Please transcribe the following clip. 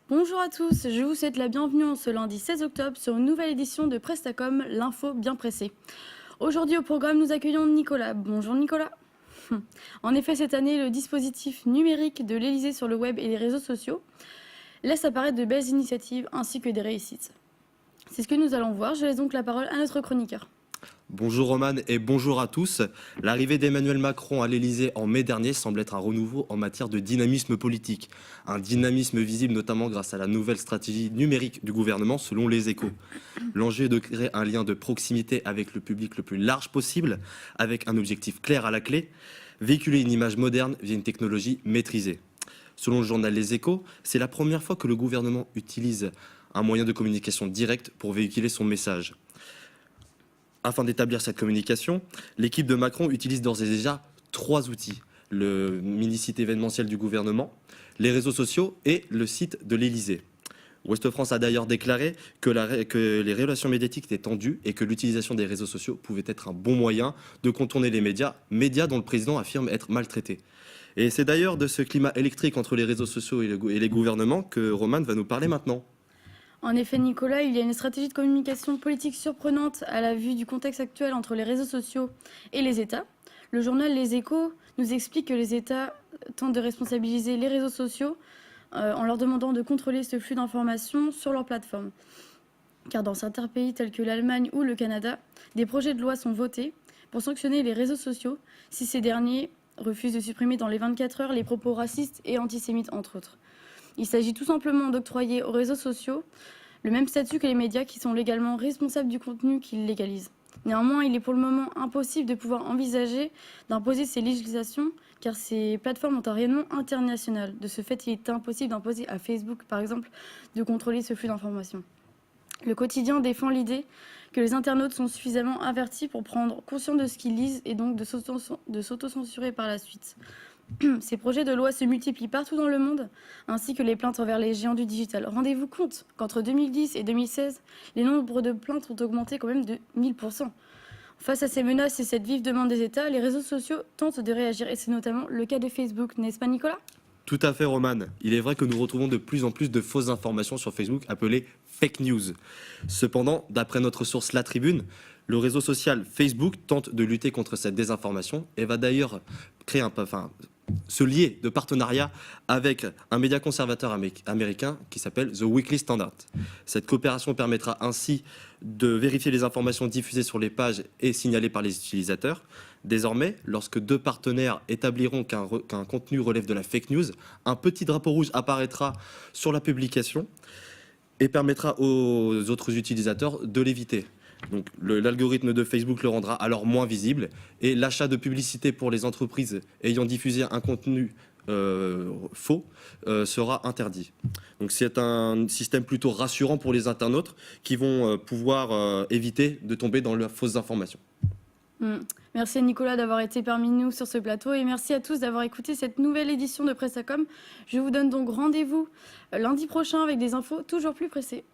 Bonjour à tous, je vous souhaite la bienvenue en ce lundi 16 octobre sur une nouvelle édition de Prestacom, l'info bien pressée. Aujourd'hui au programme, nous accueillons Nicolas. Bonjour Nicolas. En effet, cette année, le dispositif numérique de l'Élysée sur le web et les réseaux sociaux laisse apparaître de belles initiatives ainsi que des réussites. C'est ce que nous allons voir. Je laisse donc la parole à notre chroniqueur. Bonjour Roman et bonjour à tous. L'arrivée d'Emmanuel Macron à l'Elysée en mai dernier semble être un renouveau en matière de dynamisme politique. Un dynamisme visible notamment grâce à la nouvelle stratégie numérique du gouvernement selon les Échos. L'enjeu est de créer un lien de proximité avec le public le plus large possible, avec un objectif clair à la clé, véhiculer une image moderne via une technologie maîtrisée. Selon le journal Les Échos, c'est la première fois que le gouvernement utilise un moyen de communication direct pour véhiculer son message. Afin d'établir cette communication, l'équipe de Macron utilise d'ores et déjà 3 outils. Le mini-site événementiel du gouvernement, les réseaux sociaux et le site de l'Élysée. Ouest France a d'ailleurs déclaré que les relations médiatiques étaient tendues et que l'utilisation des réseaux sociaux pouvait être un bon moyen de contourner les médias dont le président affirme être maltraités. Et c'est d'ailleurs de ce climat électrique entre les réseaux sociaux et les gouvernements que Roman va nous parler maintenant. En effet, Nicolas, il y a une stratégie de communication politique surprenante à la vue du contexte actuel entre les réseaux sociaux et les États. Le journal Les Échos nous explique que les États tentent de responsabiliser les réseaux sociaux en leur demandant de contrôler ce flux d'informations sur leur plateforme. Car dans certains pays tels que l'Allemagne ou le Canada, des projets de loi sont votés pour sanctionner les réseaux sociaux si ces derniers refusent de supprimer dans les 24 heures les propos racistes et antisémites, entre autres. Il s'agit tout simplement d'octroyer aux réseaux sociaux le même statut que les médias qui sont légalement responsables du contenu qu'ils légalisent. Néanmoins, il est pour le moment impossible de pouvoir envisager d'imposer ces législations car ces plateformes ont un rayonnement international. De ce fait, il est impossible d'imposer à Facebook, par exemple, de contrôler ce flux d'informations. Le quotidien défend l'idée que les internautes sont suffisamment avertis pour prendre conscience de ce qu'ils lisent et donc de s'autocensurer par la suite. Ces projets de loi se multiplient partout dans le monde, ainsi que les plaintes envers les géants du digital. Rendez-vous compte qu'entre 2010 et 2016, les nombres de plaintes ont augmenté quand même de 1000%. Face à ces menaces et cette vive demande des États, les réseaux sociaux tentent de réagir, et c'est notamment le cas de Facebook, n'est-ce pas Nicolas ? Tout à fait, Roman. Il est vrai que nous retrouvons de plus en plus de fausses informations sur Facebook appelées fake news. Cependant, d'après notre source La Tribune, le réseau social Facebook tente de lutter contre cette désinformation et va d'ailleurs se lier de partenariat avec un média conservateur américain qui s'appelle The Weekly Standard. Cette coopération permettra ainsi de vérifier les informations diffusées sur les pages et signalées par les utilisateurs. Désormais, lorsque 2 partenaires établiront qu'un contenu relève de la fake news, un petit drapeau rouge apparaîtra sur la publication et permettra aux autres utilisateurs de l'éviter. Donc l'algorithme de Facebook le rendra alors moins visible et l'achat de publicité pour les entreprises ayant diffusé un contenu faux sera interdit. Donc c'est un système plutôt rassurant pour les internautes qui vont pouvoir éviter de tomber dans leurs fausses informations. Merci à Nicolas d'avoir été parmi nous sur ce plateau et merci à tous d'avoir écouté cette nouvelle édition de Prestacom. Je vous donne donc rendez-vous lundi prochain avec des infos toujours plus pressées.